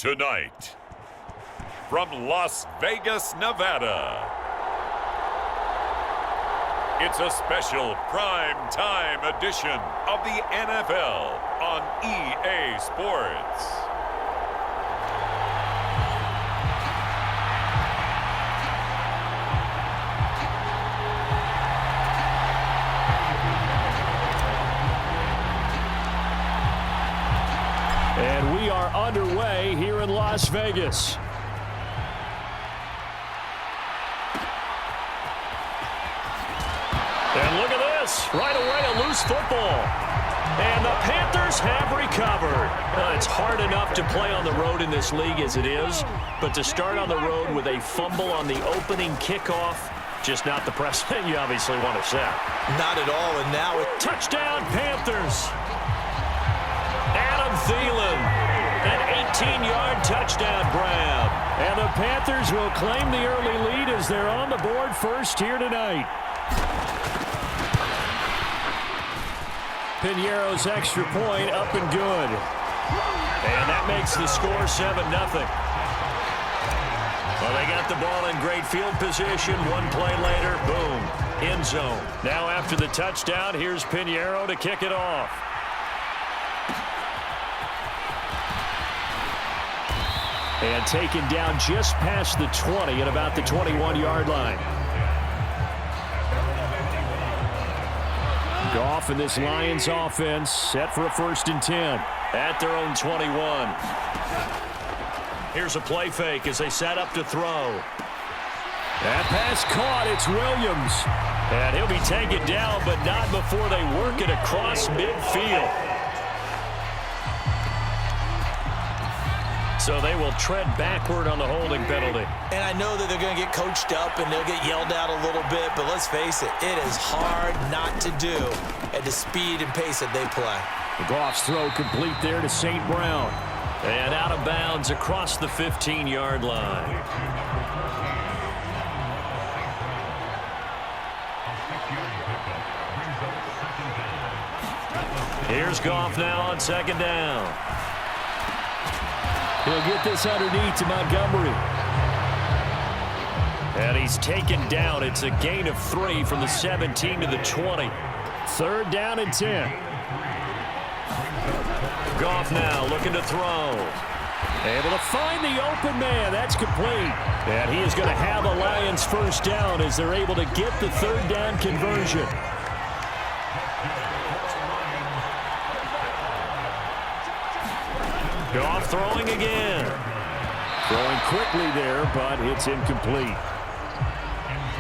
Tonight, from Las Vegas, Nevada, it's a special prime time edition of the NFL on EA Sports. And we are underway here in Las Vegas. And look at this. Right away, a loose football. And the Panthers have recovered. It's hard enough to play on the road in this league as it is, but to start on the road with a fumble on the opening kickoff, just not the precedent you obviously want to set. Not at all, and now it... Touchdown, Panthers. Adam Thielen, an 18-yard touchdown grab. And the Panthers will claim the early lead as they're on the board first here tonight. Piñeiro's extra point up and good. And that makes the score 7-0. Well, they got the ball in great field position. One play later, boom, end zone. Now after the touchdown, here's Piñeiro to kick it off. And taken down just past the 20 at about the 21-yard line. Goff and this Lions offense set for a 1st and 10 at their own 21. Here's a play fake as they set up to throw. That pass caught. It's Williams. And he'll be taken down, but not before they work it across midfield. So they will tread backward on the holding penalty. And I know that they're going to get coached up and they'll get yelled at a little bit, but let's face it, it is hard not to do at the speed and pace that they play. The Goff's throw complete there to St. Brown. And out of bounds across the 15-yard line. Here's Goff now on 2nd down. He'll get this underneath to Montgomery. And he's taken down. It's a gain of 3 from the 17 to the 20. 3rd down and 10. Goff now looking to throw. Able to find the open man. That's complete. And he is going to have a Lions 1st down as they're able to get the 3rd down conversion. Goff throwing again. Throwing quickly there, but it's incomplete.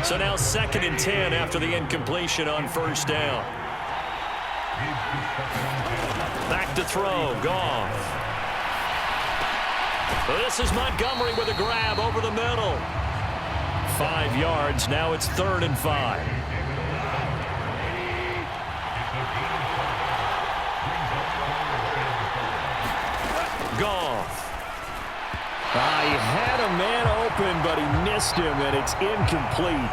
So now 2nd and 10 after the incompletion on 1st down. Back to throw, Goff. This is Montgomery with a grab over the middle. 5 yards, now it's 3rd and 5. Goff. He had a man open, but he missed him, and it's incomplete.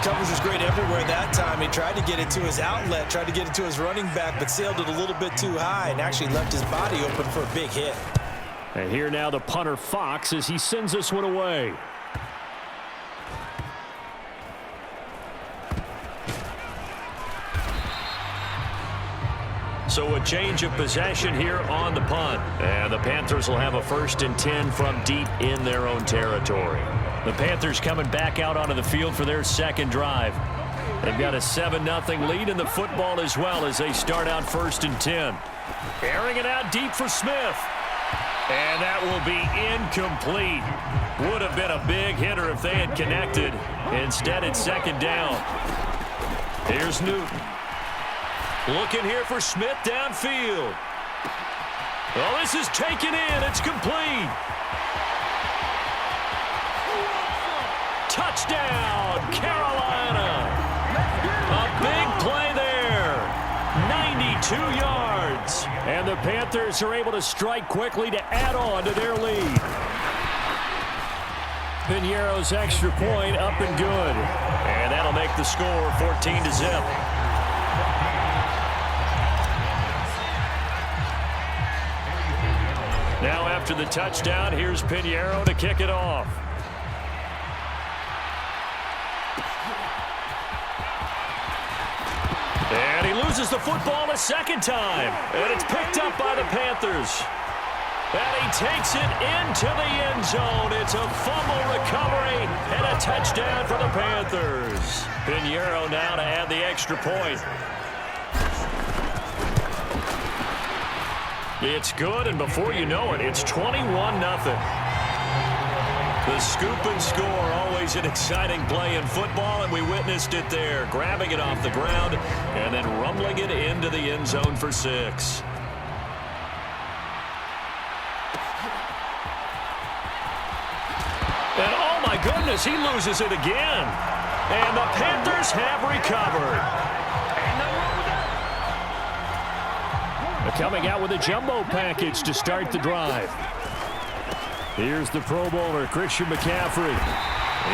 Coverage was great everywhere that time. He tried to get it to his outlet, tried to get it to his running back, but sailed it a little bit too high and actually left his body open for a big hit. And here now the punter Fox as he sends this one away. So a change of possession here on the punt. And the Panthers will have a 1st and 10 from deep in their own territory. The Panthers coming back out onto the field for their 2nd drive. They've got a 7-0 lead in the football as well as they start out 1st and 10. Airing it out deep for Smith. And that will be incomplete. Would have been a big hitter if they had connected. Instead, it's 2nd down. Here's Newton. Looking here for Smith downfield. Well, this is taken in. It's complete. Touchdown, Carolina. A big play there. 92 yards. And the Panthers are able to strike quickly to add on to their lead. Piñeiro's extra point up and good. And that'll make the score 14-0. Now after the touchdown, here's Pinheiro to kick it off. And he loses the football a second time. And it's picked up by the Panthers. And he takes it into the end zone. It's a fumble recovery and a touchdown for the Panthers. Pinheiro now to add the extra point. It's good, and before you know it, it's 21-0. The scoop and score, always an exciting play in football, and we witnessed it there, grabbing it off the ground and then rumbling it into the end zone for 6. And oh my goodness, he loses it again. And the Panthers have recovered. They're coming out with a jumbo package to start the drive. Here's the Pro Bowler, Christian McCaffrey.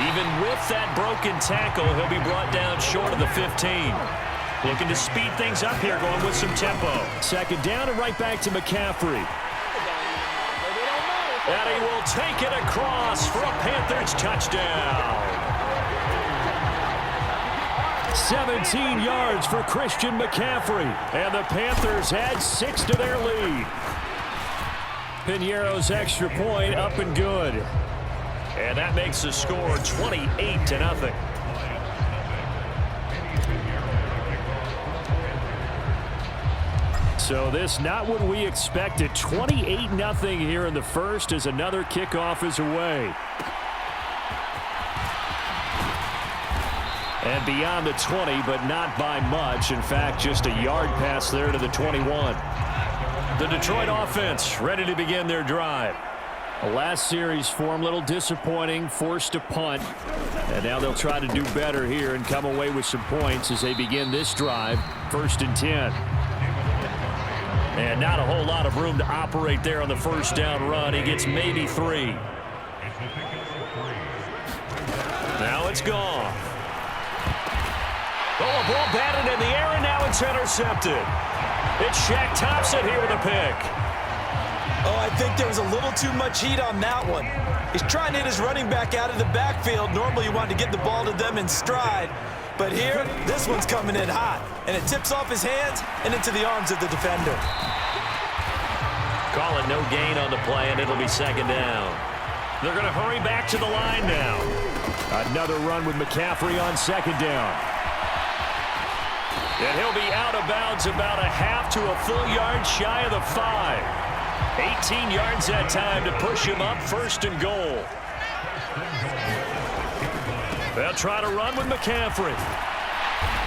Even with that broken tackle, he'll be brought down short of the 15. Looking to speed things up here, going with some tempo. Second down and right back to McCaffrey. And he will take it across for a Panthers touchdown. 17 yards for Christian McCaffrey. And the Panthers add 6 to their lead. Pinheiro's extra point up and good. And that makes the score 28-0. So this not what we expected. 28-0 here in the first as another kickoff is away. And beyond the 20, but not by much. In fact, just a yard pass there to the 21. The Detroit offense ready to begin their drive. The last series for them, a little disappointing, forced to punt. And now they'll try to do better here and come away with some points as they begin this drive, 1st and 10. And not a whole lot of room to operate there on the first down run. He gets maybe 3. Now it's gone. Oh, a ball batted in the air, and now it's intercepted. It's Shaq Thompson here with a pick. Oh, I think there was a little too much heat on that one. He's trying to hit his running back out of the backfield. Normally you want to get the ball to them in stride. But here, this one's coming in hot. And it tips off his hands and into the arms of the defender. Call it no gain on the play, and it'll be second down. They're going to hurry back to the line now. Another run with McCaffrey on second down. And he'll be out of bounds about a half to a full yard shy of the 5. 18 yards that time to push him up, 1st and goal. They'll try to run with McCaffrey.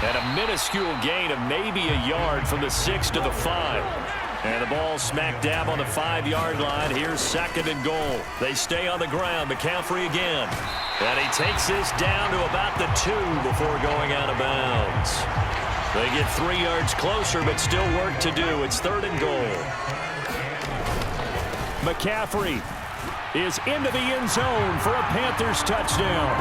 And a minuscule gain of maybe a yard from the 6 to the 5. And the ball smack dab on the 5-yard line. Here's 2nd and goal. They stay on the ground. McCaffrey again. And he takes this down to about the 2 before going out of bounds. They get 3 yards closer, but still work to do. It's 3rd and goal. McCaffrey is into the end zone for a Panthers touchdown.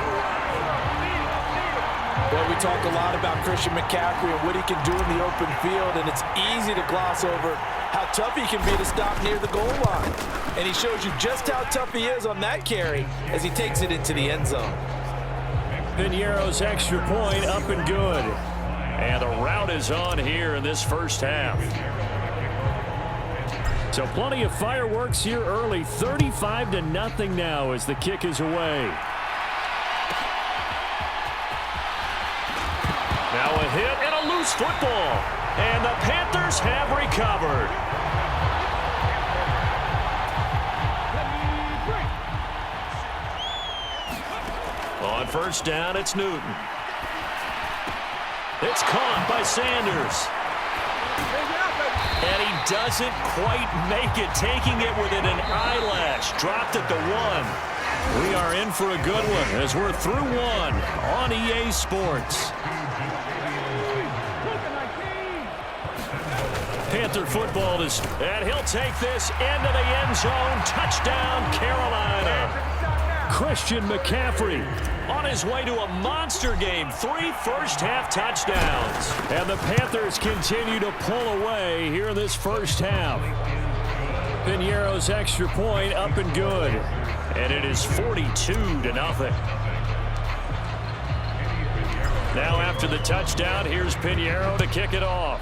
Well, we talk a lot about Christian McCaffrey and what he can do in the open field, and it's easy to gloss over how tough he can be to stop near the goal line. And he shows you just how tough he is on that carry as he takes it into the end zone. Pinheiro's extra point up and good. And the route is on here in this first half. So plenty of fireworks here early. 35-0 now as the kick is away. Now a hit and a loose football. And the Panthers have recovered. On first down, it's Newton. It's caught by Sanders. And he doesn't quite make it, taking it within an eyelash. Dropped at the 1. We are in for a good one as we're through 1 on EA Sports. Panther football is, and he'll take this into the end zone. Touchdown, Carolina. Christian McCaffrey on his way to a monster game. 3 first-half touchdowns. And the Panthers continue to pull away here in this first half. Pinero's extra point up and good. And it is 42-0. Now after the touchdown, here's Pinheiro to kick it off.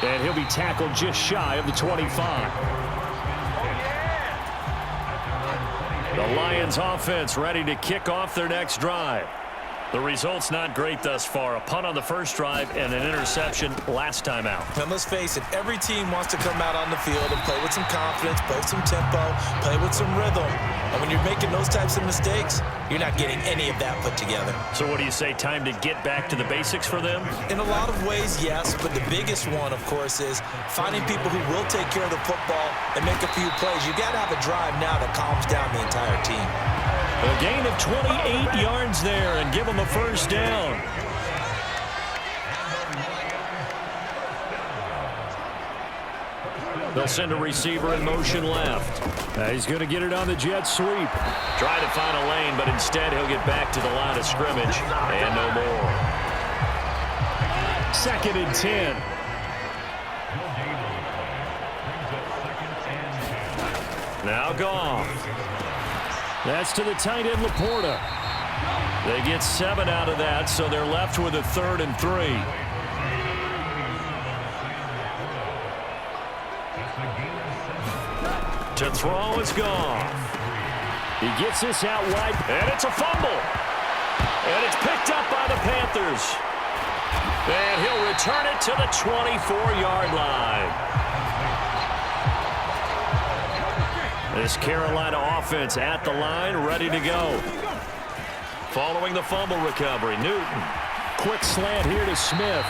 And he'll be tackled just shy of the 25. The Lions offense ready to kick off their next drive. The result's not great thus far. A punt on the first drive and an interception last time out. And let's face it, every team wants to come out on the field and play with some confidence, play with some tempo, play with some rhythm. And when you're making those types of mistakes, you're not getting any of that put together. So what do you say, time to get back to the basics for them? In a lot of ways, yes, but the biggest one, of course, is finding people who will take care of the football and make a few plays. You got to have a drive now that calms down the entire team. A gain of 28 yards there and give them a first down. They'll send a receiver in motion left. He's going to get it on the jet sweep. Try to find a lane, but instead he'll get back to the line of scrimmage and no more. 2nd and 10. Now Goff. That's to the tight end, Laporta. They get 7 out of that, so they're left with a 3rd and 3. To throw is Goff. He gets this out wide, and it's a fumble. And it's picked up by the Panthers. And he'll return it to the 24-yard line. This Carolina offense at the line, ready to go. Following the fumble recovery, Newton. Quick slant here to Smith.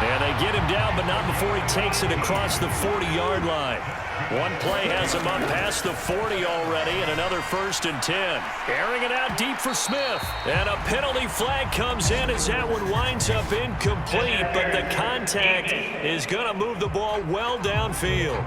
And they get him down, but not before he takes it across the 40-yard line. One play has him up past the 40 already, and another 1st and 10. Airing it out deep for Smith. And a penalty flag comes in as that one winds up incomplete, but the contact is going to move the ball well downfield.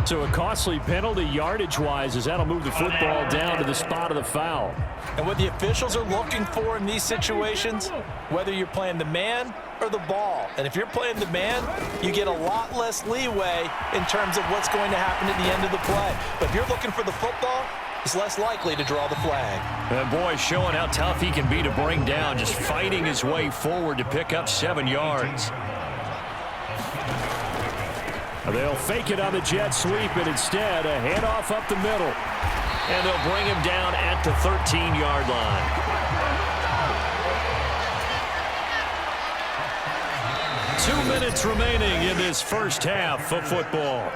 So a costly penalty yardage-wise as that'll move the football down to the spot of the foul. And what the officials are looking for in these situations, whether you're playing the man or the ball. And if you're playing the man, you get a lot less leeway in terms of what's going to happen at the end of the play. But if you're looking for the football, it's less likely to draw the flag. And boy, showing how tough he can be to bring down, just fighting his way forward to pick up 7 yards. They'll fake it on the jet sweep, and instead a handoff up the middle. And they'll bring him down at the 13-yard line. Two minutes remaining in this first half of football.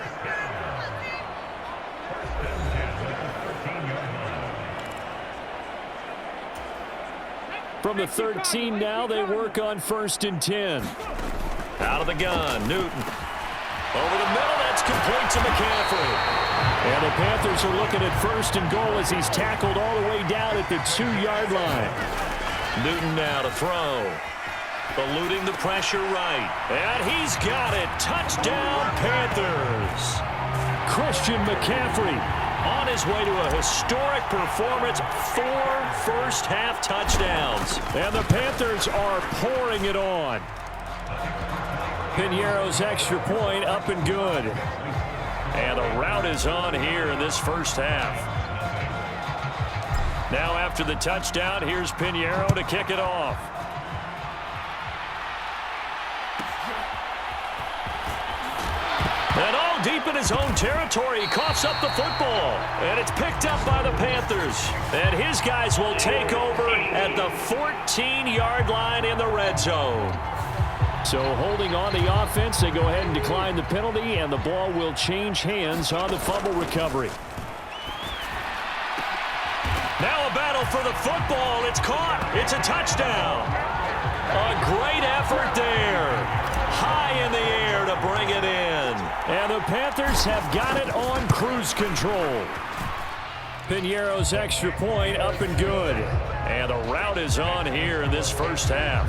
From the 13 now, they work on 1st and 10. Out of the gun, Newton. Over the middle, that's complete to McCaffrey. And the Panthers are looking at 1st and goal as he's tackled all the way down at the 2-yard line. Newton now to throw. Eluding the pressure right. And he's got it. Touchdown, Panthers. Christian McCaffrey on his way to a historic performance. 4 first-half touchdowns. And the Panthers are pouring it on. Pinheiro's extra point up and good. And the route is on here in this first half. Now after the touchdown, here's Pinheiro to kick it off. And all deep in his own territory, he coughs up the football. And it's picked up by the Panthers. And his guys will take over at the 14-yard line in the red zone. So holding on the offense, they go ahead and decline the penalty, and the ball will change hands on the fumble recovery. Now a battle for the football. It's caught. It's a touchdown. A great effort there. High in the air to bring it in. And the Panthers have got it on cruise control. Pinheiro's extra point up and good. And the route is on here in this first half.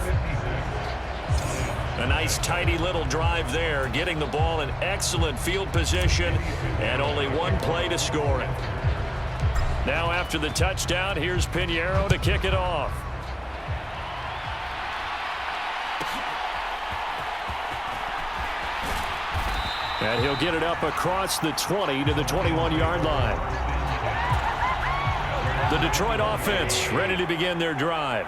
A nice, tidy little drive there, getting the ball in excellent field position, and only one play to score it. Now after the touchdown, here's Pinheiro to kick it off. And he'll get it up across the 20 to the 21-yard line. The Detroit offense ready to begin their drive.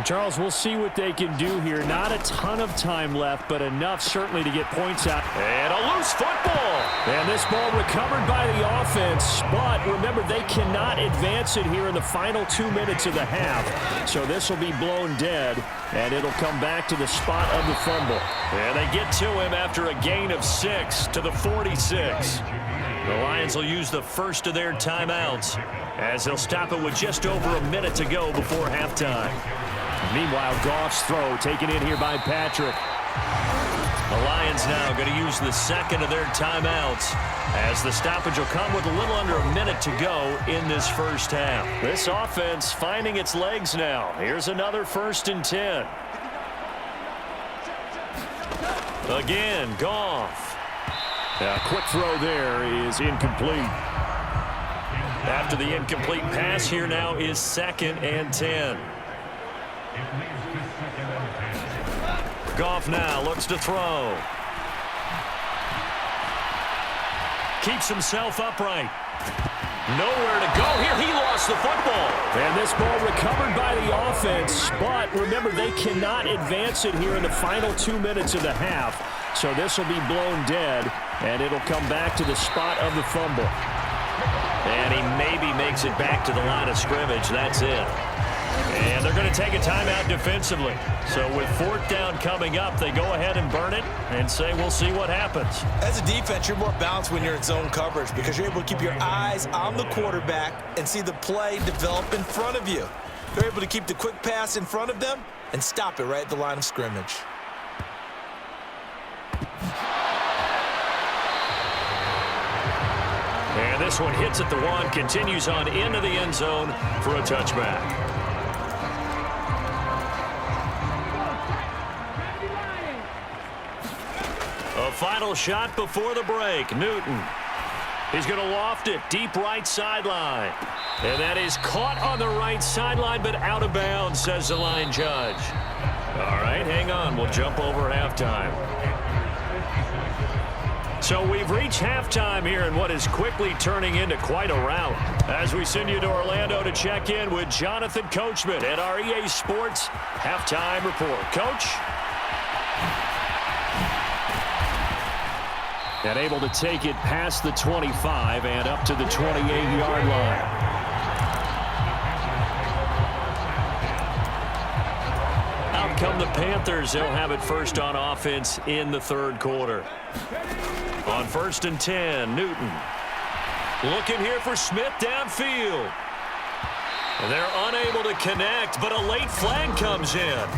Charles, we'll see what they can do here. Not a ton of time left, but enough certainly to get points out. And a loose football. And this ball recovered by the offense. But remember, they cannot advance it here in the final 2 minutes of the half. So this will be blown dead, and it'll come back to the spot of the fumble. And they get to him after a gain of 6 to the 46. The Lions will use the first of their timeouts as they'll stop it with just over a minute to go before halftime. Meanwhile, Goff's throw taken in here by Patrick. The Lions now going to use the second of their timeouts as the stoppage will come with a little under a minute to go in this first half. This offense finding its legs now. Here's another 1st and 10. Again, Goff. A quick throw there is incomplete. After the incomplete pass, here now is 2nd and 10. Goff now looks to throw. Keeps himself upright. Nowhere to go here. He lost the football. And this ball recovered by the offense. But remember, they cannot advance it here in the final 2 minutes of the half. So this will be blown dead, and it'll come back to the spot of the fumble. And he maybe makes it back to the line of scrimmage. That's it. And they're going to take a timeout defensively. So with 4th down coming up, they go ahead and burn it and say, we'll see what happens. As a defense, you're more balanced when you're in zone coverage because you're able to keep your eyes on the quarterback and see the play develop in front of you. You're able to keep the quick pass in front of them and stop it right at the line of scrimmage. And this one hits at the 1, continues on into the end zone for a touchback. A final shot before the break. Newton. He's going to loft it deep right sideline. And that is caught on the right sideline, but out of bounds, says the line judge. All right, hang on. We'll jump over halftime. So we've reached halftime here in what is quickly turning into quite a rout. As we send you to Orlando to check in with Jonathan Coachman at our EA Sports Halftime Report. Coach? And able to take it past the 25 and up to the 28-yard line. Out come the Panthers. They'll have it first on offense in the 3rd quarter. On 1st and 10, Newton. Looking here for Smith downfield. And they're unable to connect, but a late flag comes in.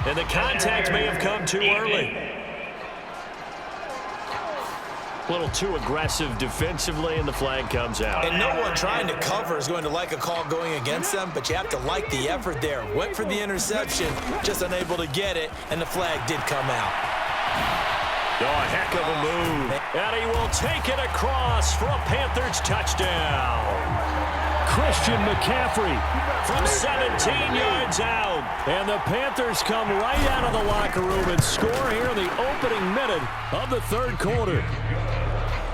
And the contact may have come too early. A little too aggressive defensively, and the flag comes out. And no one trying to cover is going to like a call going against them, but you have to like the effort there. Went for the interception, just unable to get it, and the flag did come out. Oh, a heck of a move. And he will take it across for a Panthers touchdown. Christian McCaffrey From 17 yards out. And the Panthers come right out of the locker room and score here in the opening minute of the 3rd quarter.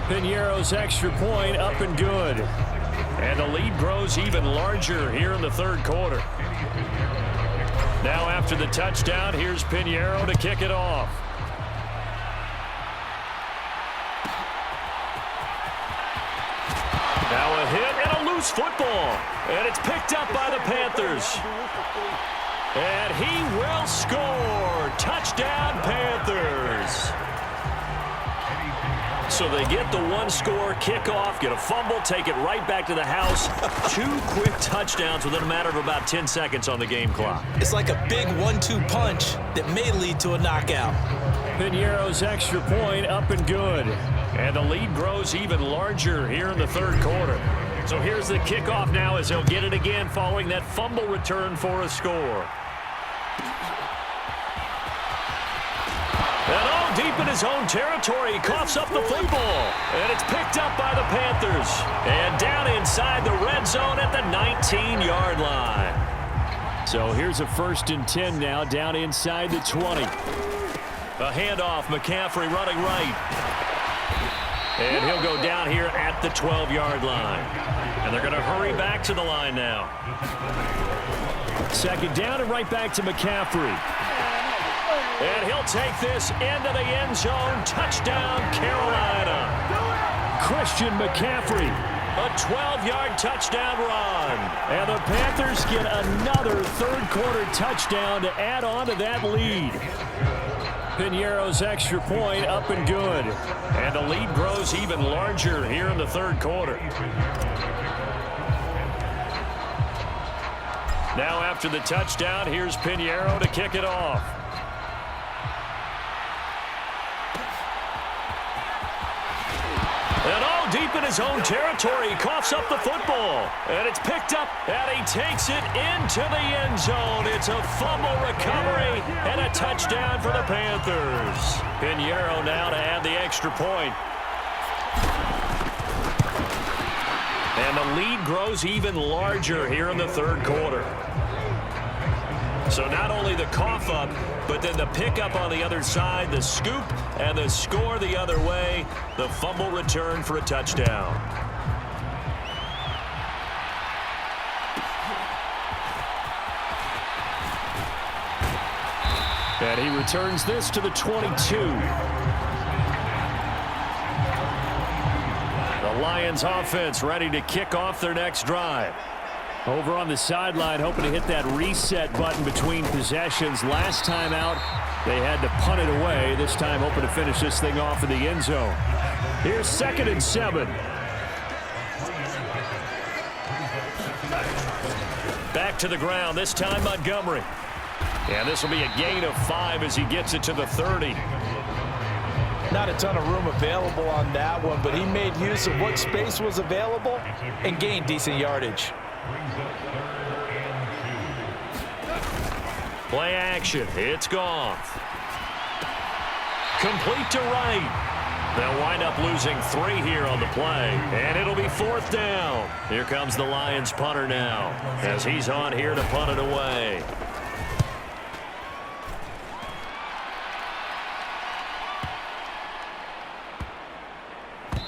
Piñeiro's extra point up and good. And the lead grows even larger here in the 3rd quarter. Now after the touchdown, here's Piñeiro to kick it off. Now a hit and a loose football. And it's picked up by the Panthers. And he will score. Touchdown, Panthers. So they get the 1-score kickoff, get a fumble, take it right back to the house. 2 quick touchdowns within a matter of about 10 seconds on the game clock. It's like a big 1-2 punch that may lead to a knockout. Piñeiro's extra point up and good. And the lead grows even larger here in the 3rd quarter. So here's the kickoff now as he'll get it again following that fumble return for a score. And all deep in his own territory, he coughs up the football. And it's picked up by the Panthers. And down inside the red zone at the 19-yard line. So here's a 1st and 10 now down inside the 20. A handoff, McCaffrey running right. And he'll go down here at the 12-yard line. And they're going to hurry back to the line now. Second down and right back to McCaffrey. And he'll take this into the end zone. Touchdown, Carolina. Christian McCaffrey. A 12-yard touchdown run. And the Panthers get another third-quarter touchdown to add on to that lead. Piñeiro's extra point up and good. And the lead grows even larger here in the third quarter. Now after the touchdown, here's Piñeiro to kick it off. And all deep in his own territory, he coughs up the football. And it's picked up, and he takes it into the end zone. It's a fumble recovery and a touchdown for the Panthers. Piñeiro now to add the extra point. And the lead grows even larger here in the third quarter. So not only the cough up, but then the pickup on the other side, the scoop, and the score the other way, the fumble return for a touchdown. And he returns this to the 22. The Lions offense ready to kick off their next drive. Over on the sideline, hoping to hit that reset button between possessions. Last time out, they had to punt it away. This time, hoping to finish this thing off in the end zone. Here's 2nd and 7. Back to the ground, this time Montgomery. And this will be a gain of 5 as he gets it to the 30. Not a ton of room available on that one, but he made use of what space was available and gained decent yardage. Play action. It's Goff. Complete to right. They'll wind up losing 3 here on the play, and it'll be 4th down. Here comes the Lions punter now as he's on here to punt it away.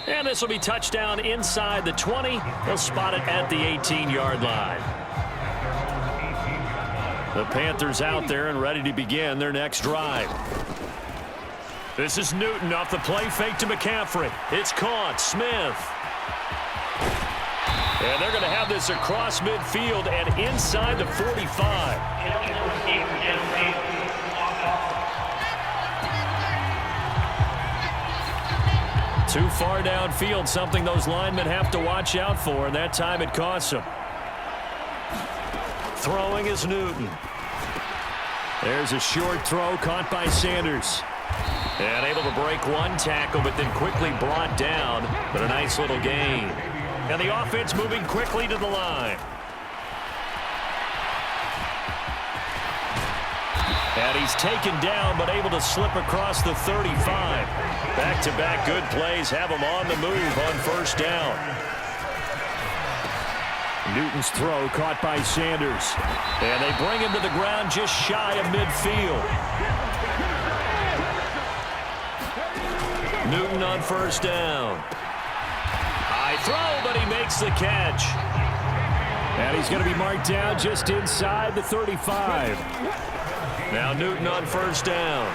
And this will be touchdown inside the 20. They'll spot it at the 18-yard line. The Panthers out there and ready to begin their next drive. This is Newton off the play fake to McCaffrey. It's caught. Smith. And they're going to have this across midfield and inside the 45. Too far downfield, something those linemen have to watch out for, and that time it costs them. Throwing is Newton. There's a short throw caught by Sanders. And able to break one tackle, but then quickly brought down. But a nice little gain. And the offense moving quickly to the line. And he's taken down, but able to slip across the 35. Back-to-back good plays have him on the move on 1st down. Newton's throw caught by Sanders. And they bring him to the ground just shy of midfield. Newton on 1st down. High throw, but he makes the catch. And he's going to be marked down just inside the 35. Now Newton on 1st down.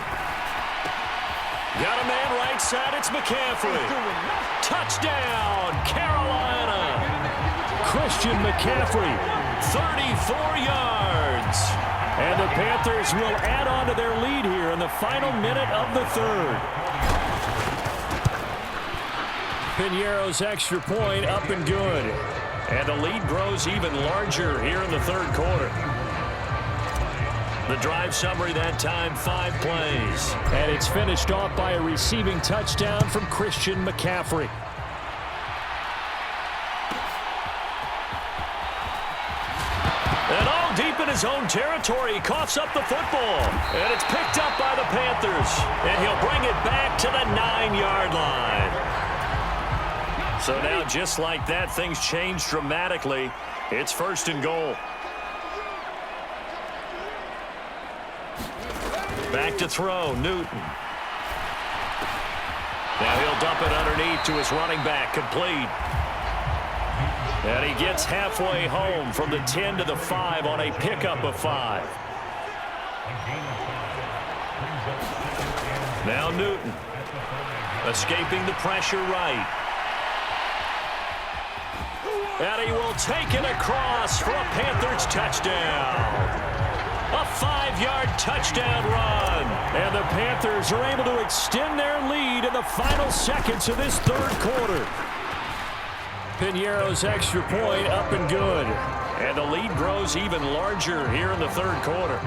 Got a man right side, it's McCaffrey. Touchdown, Carolina. Christian McCaffrey. 34 yards. And the Panthers will add on to their lead here in the final minute of the third. Piñeiro's extra point up and good. And the lead grows even larger here in the third quarter. The drive summary that time, 5 plays. And it's finished off by a receiving touchdown from Christian McCaffrey. And all deep in his own territory, he coughs up the football. And it's picked up by the Panthers. And he'll bring it back to the 9-yard line. So now, just like that, things change dramatically. It's 1st and goal. Back to throw, Newton. Now he'll dump it underneath to his running back, complete. And he gets halfway home from the 10 to the 5 on a pickup of 5. Now Newton, escaping the pressure right. And he will take it across for a Panthers touchdown. A 5-yard touchdown run. And the Panthers are able to extend their lead in the final seconds of this third quarter. Piñeiro's extra point up and good. And the lead grows even larger here in the third quarter.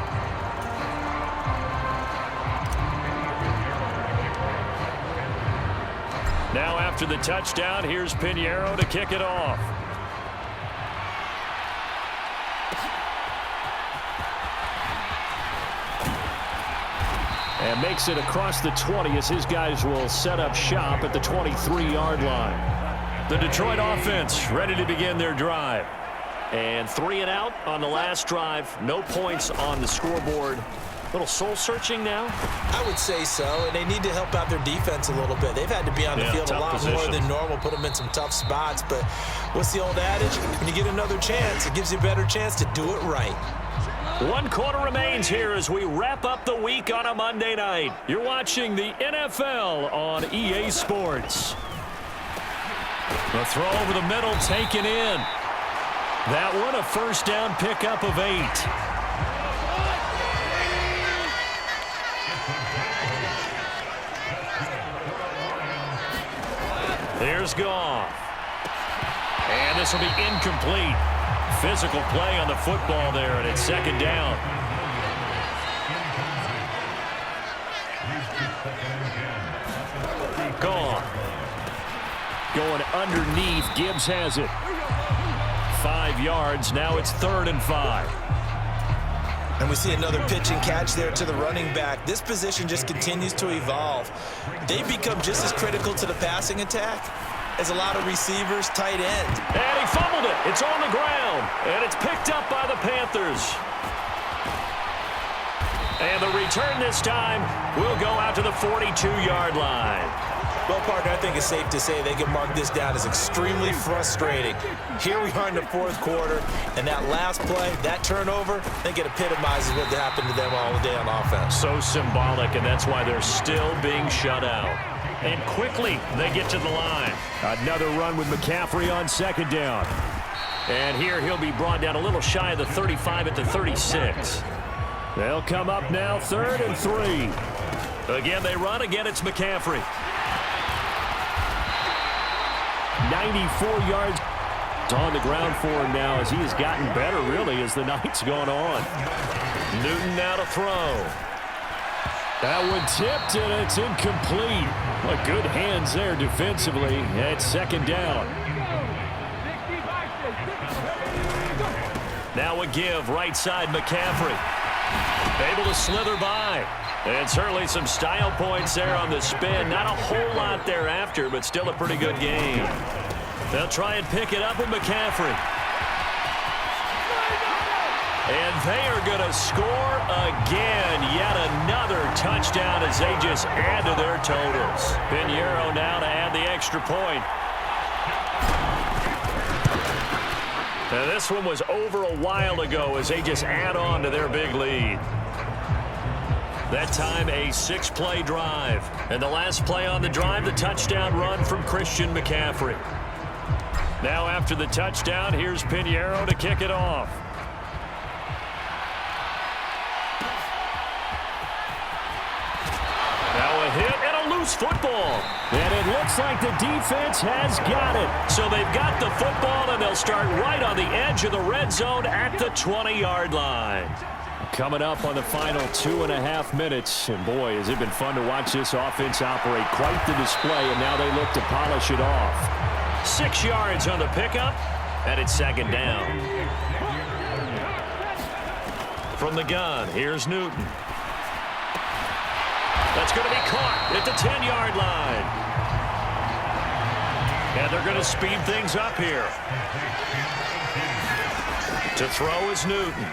Now after the touchdown, here's Piñeiro to kick it off. And makes it across the 20 as his guys will set up shop at the 23-yard line. The Detroit offense ready to begin their drive. And 3 and out on the last drive. No points on the scoreboard. A little soul-searching now? I would say so, and they need to help out their defense a little bit. They've had to be on the field a lot more than normal, put them in some tough spots. But what's the old adage? When you get another chance, it gives you a better chance to do it right. 1 quarter remains here as we wrap up the week on a Monday night. You're watching the NFL on EA Sports. The throw over the middle taken in. That one a first down pickup of 8. Here's Goff. And this will be incomplete. Physical play on the football there, and it's second down. Goff. Going underneath. Gibbs has it. 5 yards. Now it's 3rd and 5. And we see another pitch and catch there to the running back. This position just continues to evolve. They've become just as critical to the passing attack as a lot of receivers, tight end. And he fumbled it. It's on the ground. And it's picked up by the Panthers. And the return this time will go out to the 42-yard line. Well, partner, I think it's safe to say they can mark this down as extremely frustrating. Here we are in the fourth quarter, and that last play, that turnover, I think it epitomizes what happened to them all day on offense. So symbolic, and that's why they're still being shut out. And quickly, they get to the line. Another run with McCaffrey on second down. And here he'll be brought down a little shy of the 35 at the 36. They'll come up now 3rd and 3. Again, they run. Again, it's McCaffrey. 94 yards on the ground for him now as he has gotten better, really, as the night's gone on. Newton now to throw. That one tipped, and it's incomplete. Well, good hands there defensively at second down. Now a give, right side, McCaffrey. Able to slither by. And certainly some style points there on the spin. Not a whole lot thereafter, but still a pretty good game. They'll try and pick it up with McCaffrey. And they are going to score again. Yet another touchdown as they just add to their totals. Piñeiro now to add the extra point. Now this one was over a while ago as they just add on to their big lead. That time a 6-play drive. And the last play on the drive, the touchdown run from Christian McCaffrey. Now after the touchdown, here's Piñeiro to kick it off. Now a hit and a loose football. And it looks like the defense has got it. So they've got the football, and they'll start right on the edge of the red zone at the 20-yard line. Coming up on the final 2.5 minutes. And boy, has it been fun to watch this offense operate. Quite the display, and now they look to polish it off. 6 yards on the pickup, and it's second down. From the gun, here's Newton. That's going to be caught at the 10-yard line. And they're going to speed things up here. To throw is Newton.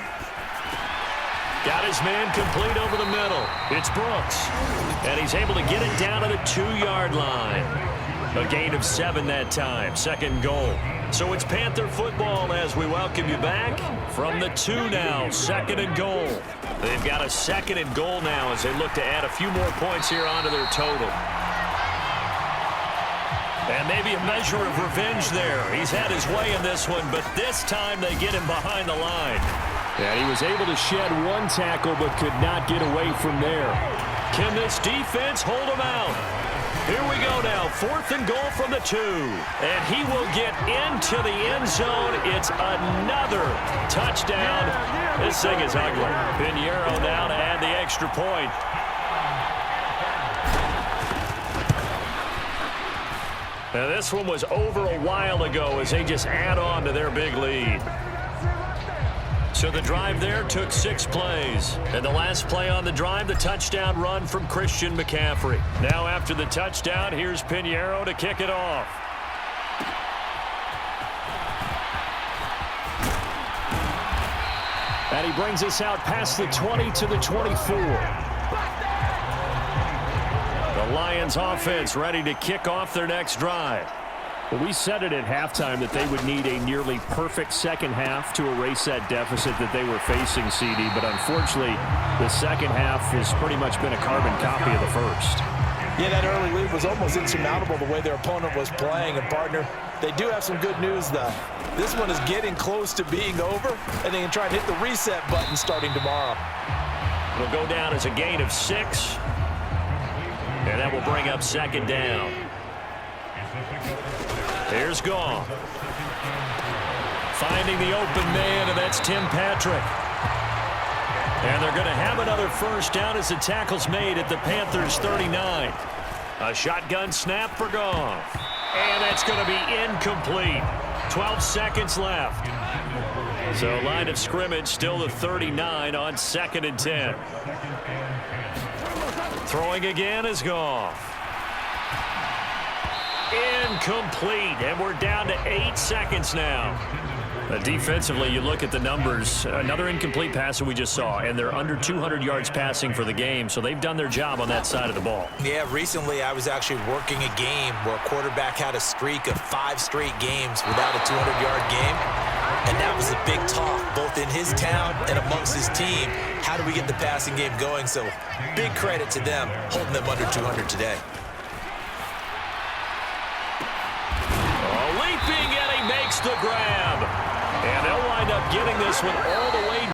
Got his man complete over the middle. It's Brooks. And he's able to get it down to the 2-yard line. A gain of 7 that time. Second goal. So it's Panther football as we welcome you back from the 2 now. Second and goal. They've got a second and goal now as they look to add a few more points here onto their total. And maybe a measure of revenge there. He's had his way in this one, but this time they get him behind the line. And he was able to shed one tackle but could not get away from there. Can this defense hold him out? Here we go now. 4th and goal from the 2. And he will get into the end zone. It's another touchdown. This thing is ugly. Pinheiro now to add the extra point. Now this one was over a while ago as they just add on to their big lead. So the drive there took 6 plays. And the last play on the drive, the touchdown run from Christian McCaffrey. Now after the touchdown, here's Pinheiro to kick it off. And he brings us out past the 20 to the 24. The Lions offense ready to kick off their next drive. Well, we said it at halftime that they would need a nearly perfect second half to erase that deficit that they were facing, CD. But unfortunately, the second half has pretty much been a carbon copy of the first. Yeah, that early lead was almost insurmountable the way their opponent was playing. And, partner, they do have some good news, though. This one is getting close to being over, and they can try and hit the reset button starting tomorrow. It'll go down as a gain of 6. And that will bring up second down. Here's Goff. Finding the open man, and that's Tim Patrick. And they're going to have another first down as the tackle's made at the Panthers' 39. A shotgun snap for Goff. And that's going to be incomplete. 12 seconds left. So line of scrimmage still the 39 on 2nd and 10. Throwing again is Goff. Incomplete, and we're down to 8 seconds now. Defensively, you look at the numbers. Another incomplete pass that we just saw, and they're under 200 yards passing for the game, so they've done their job on that side of the ball. Yeah, recently I was actually working a game where a quarterback had a streak of 5 straight games without a 200-yard game, and that was a big talk, both in his town and amongst his team. How do we get the passing game going? So big credit to them, holding them under 200 today. Leaping, and he makes the grab. And they'll wind up getting this one all the way